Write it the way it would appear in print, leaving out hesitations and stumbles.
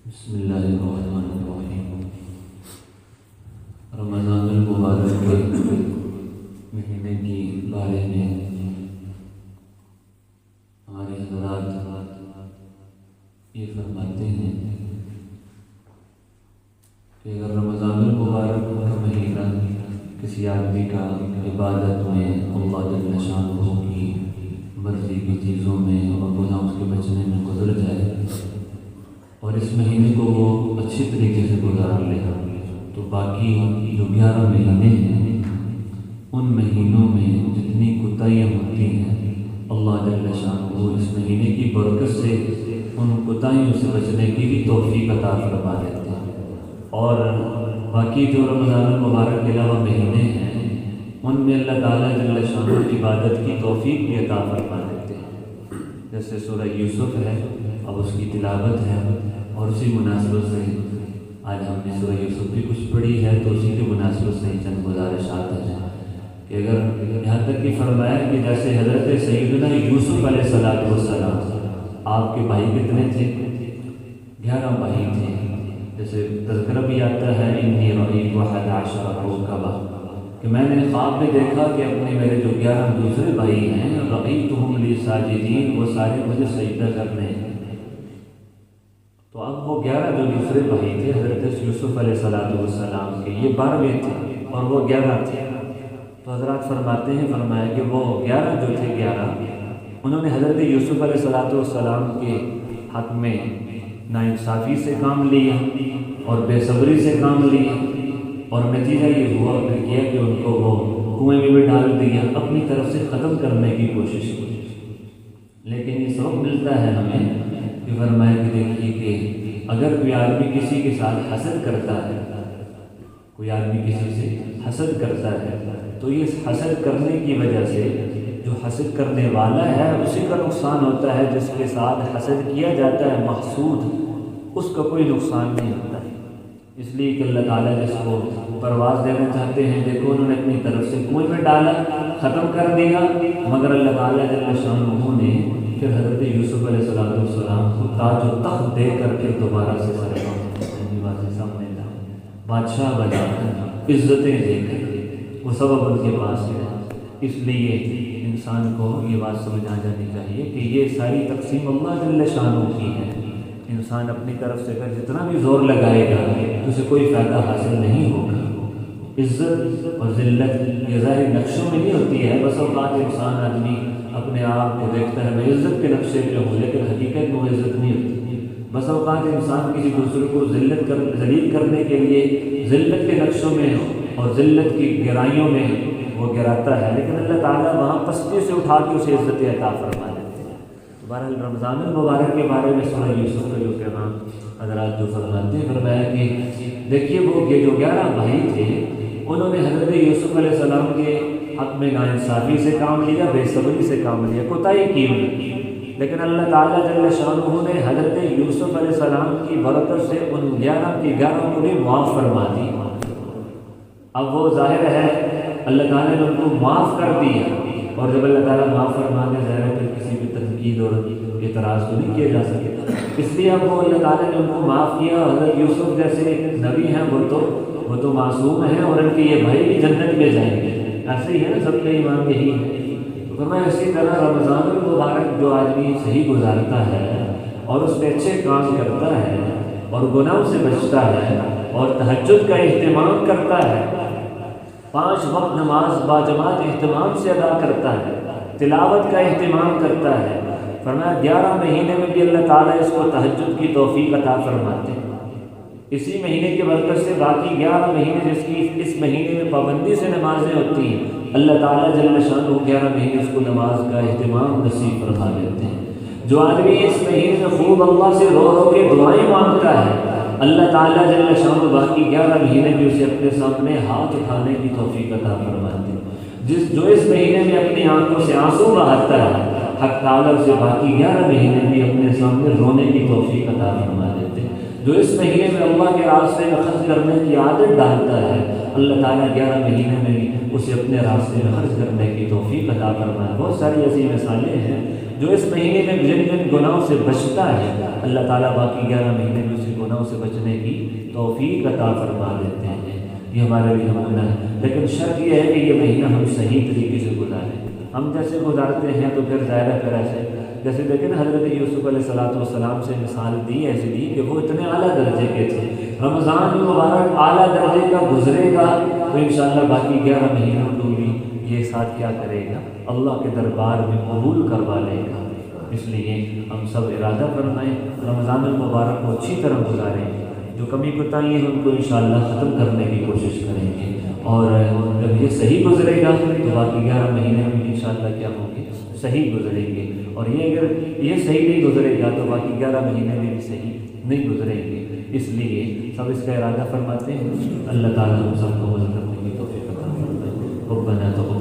بسم اللہ الرحمن الرحیم۔ رمضان المبارک کے مہینے کی بارے میں ہمارے حضرات یہ فرماتے ہیں کہ اگر رمضان المبارک کا مہینہ کسی آدمی کا عبادت میں اللہ جل شانہ کی مرضی کی چیزوں میں اور گناہوں سے بچنے میں گزر جائے اور اس مہینے کو وہ اچھی طریقے سے گزار لے تو باقی جو 11 مہینے ہیں ان مہینوں میں جتنی کوتاہیاں ہوتی ہیں اللہ جل شانہ اس مہینے کی برکت سے ان کوتاہیوں سے بچنے کی بھی توفیق عطا فرما دیتے ہیں، اور باقی جو رمضان المبارک کے علاوہ مہینے ہیں ان میں اللہ تعالیٰ جل شانہ عبادت کی توفیق بھی عطا فرما دیتے ہیں، جیسے سورہ یوسف ہے، اب اس کی تلاوت ہے، اور اسی مناسبت سے آج ہم نے سورہ یوسف بھی کچھ پڑھی ہے تو اسی کی مناسبت سے چند گزارشات ہیں کہ اگر یہاں تک کہ فرمایا کہ جیسے حضرت سیدنا یوسف علیہ السلام آپ کے بھائی کتنے تھے؟ 11 بھائی تھے، جیسے تذکرہ بھی آتا ہے انی رأیت 11 کوکبا کہ میں نے خواب میں دیکھا کہ اپنے میرے جو 11 دوسرے بھائی ہیں رأیتہم لی ساجدین، وہ سارے مجھے سجدہ کرنے ہیں۔ تو اب وہ 11 جو دوسرے بھائی تھے حضرت یوسف علیہ السلام کے، یہ 12ویں تھے اور وہ 11 تھے، تو حضرات فرماتے ہیں فرمایا کہ وہ 11 جو تھے 11 انہوں نے حضرت یوسف علیہ السلام کے حق میں ناانصافی سے کام لیا اور بے صبری سے کام لیا، اور نتیجہ یہ ہوا کہ ان کو وہ کنویں میں بھی ڈال دیا، اپنی طرف سے ختم کرنے کی کوشش کی۔ لیکن یہ سبق ملتا ہے ہمیں کہ فرمایا کہ دیکھیے کہ اگر کوئی آدمی کسی کے ساتھ حسد کرتا ہے، کوئی آدمی کسی سے حسد کرتا ہے تو یہ حسد کرنے کی وجہ سے جو حسد کرنے والا ہے اسی کا نقصان ہوتا ہے، جس کے ساتھ حسد کیا جاتا ہے محسود اس کا کوئی نقصان نہیں ہوتا ہے۔ اس لیے کہ اللہ تعالیٰ جس کو پرواز دینا چاہتے ہیں، دیکھو انہوں نے اپنی طرف سے کنویں میں ڈالا، ختم کر دیا، مگر اللہ تعالیٰ جل شانہ نے پھر حضرت یوسف علیہ السلام کو تاج و تخت دے کر پھر دوبارہ سے سامنے لایا، بادشاہ بنا کر عزتیں دے کر، وہ سبب ان کے پاس ہے۔ اس لیے انسان کو یہ بات سمجھ آ جانی چاہیے کہ یہ ساری تقسیم اللہ جل شانہ کی ہے۔ انسان اپنی طرف سے اگر جتنا بھی زور لگائے گا اسے کوئی فائدہ حاصل نہیں ہوگا۔ عزت اور ذلت یہ ظاہر نقشوں میں نہیں ہوتی ہے، بس اوقات انسان آدمی اپنے آپ کو دیکھتا ہے میں عزت کے نقشے پہ ہوں، لیکن حقیقت میں وہ عزت نہیں ہوتی۔ بس اوقات انسان کسی دوسرے کو ذلیل کرنے کے لیے ذلت کے نقشوں میں اور ذلت کی گہرائیوں میں وہ گراتا ہے، لیکن اللہ تعالیٰ وہاں پستی سے اٹھا کے اسے عزت عطا فرما دیتے ہیں۔ بہرحال رمضان المبارک کے بارے میں سورہ یوسف کا جو پیغام حضرات جو فرماتے ہیں فرمایا کہ دیکھیے وہ یہ جو 11 بھائی تھے انہوں نے حضرت یوسف علیہ السلام کے حق میں ناانصافی سے کام لیا، بے صبری سے کام لیا، کوتاہی کی، لیکن اللہ تعالیٰ جل شانہ نے حضرت یوسف علیہ السلام کی برکت سے ان 11 کی 11 کو بھی معاف فرما دی۔ اب وہ ظاہر ہے اللہ تعالیٰ نے ان کو معاف کر دیا، اور جب اللہ تعالیٰ معاف فرما دے ظاہر ہے پھر کسی بھی تنقید اور اعتراض تو نہیں کیا جا سکتا، اس لیے اب وہ اللہ تعالیٰ نے ان کو معاف کیا۔ حضرت یوسف جیسے نبی ہیں وہ تو معصوم ہیں، اور ان کے یہ بھائی بھی جنت میں جائیں گے، ایسے ہی ہے نا، سب کا ایمان یہی ہے۔ تو میں اسی طرح رمضان المبارک جو آدمی صحیح گزارتا ہے اور اس پہ اچھے کام کرتا ہے اور گناہوں سے بچتا ہے اور تہجد کا اہتمام کرتا ہے، 5 وقت نماز باجماعت اہتمام سے ادا کرتا ہے، تلاوت کا اہتمام کرتا ہے، فرمایا 11 مہینے میں بھی اللہ تعالیٰ اس کو تہجد کی توفیق عطا فرماتے ہیں۔ اسی مہینے کی برکت سے باقی 11 مہینے جس کی اس مہینے میں پابندی سے نمازیں ہوتی ہیں، اللہ تعالیٰ جل شانہ 11 مہینے اس کو نماز کا اہتمام نصیب فرما دیتے ہیں۔ جو آدمی اس مہینے میں خوب اللہ سے رو رو کے دعائیں مانگتا ہے، اللہ تعالیٰ جل شانہ باقی 11 مہینے بھی اسے اپنے سامنے ہاتھ اٹھانے کی توفیق عطا فرماتے ہیں۔ جو اس مہینے میں اپنی آنکھوں سے آنسو بہاتا ہے، حق تعالیٰ سے باقی 11 مہینے بھی اپنے سامنے رونے کی توفیق عطا فرما دیتے ہیں۔ جو اس مہینے میں اللہ کے راستے میں خرچ کرنے کی عادت ڈالتا ہے، اللہ تعالیٰ 11 مہینے میں اسے اپنے راستے میں خرچ کرنے کی توفیق عطا فرمائے۔ بہت ساری ایسی مثالیں ہیں جو اس مہینے میں جن جن گناہوں سے بچتا ہے اللہ تعالیٰ باقی 11 مہینے میں اسی گناہوں سے بچنے کی توفیق عطا فرما دیتے ہیں۔ یہ ہمارے لیے معاملہ ہے، لیکن شرط یہ ہے کہ یہ مہینہ ہم صحیح طریقے سے گزاریں۔ ہم جیسے گزارتے ہیں تو پھر ظاہر ہے پھر ایسے جیسے دیکھیں نا حضرت یوسف علیہ السلام سے مثال دی ایسی دی کہ وہ اتنے اعلیٰ درجے کے تھے۔ رمضان مبارک اعلیٰ درجے کا گزرے گا تو انشاءاللہ باقی 11 مہینوں کو بھی یہ ساتھ کیا کرے گا، اللہ کے دربار میں قبول کروا لے گا۔ اس لیے ہم سب ارادہ فرمائیں رمضان المبارک کو اچھی طرح گزاریں، جو کمی کوتاہی ہیں ان کو انشاءاللہ ختم کرنے کی کوشش کریں گے، اور جب یہ صحیح گزرے گا تو باقی 11 مہینے میں انشاءاللہ کیا ہوں گے، صحیح گزریں گے، اور یہ اگر یہ صحیح نہیں گزرے گا تو باقی 11 مہینے میں بھی صحیح نہیں گزریں گے۔ اس لیے سب اس کا ارادہ فرماتے ہیں۔ اللہ تعالیٰ ہم سب کو مدد کرنے کی توفیق عطا فرمائے۔ ربنا تقبل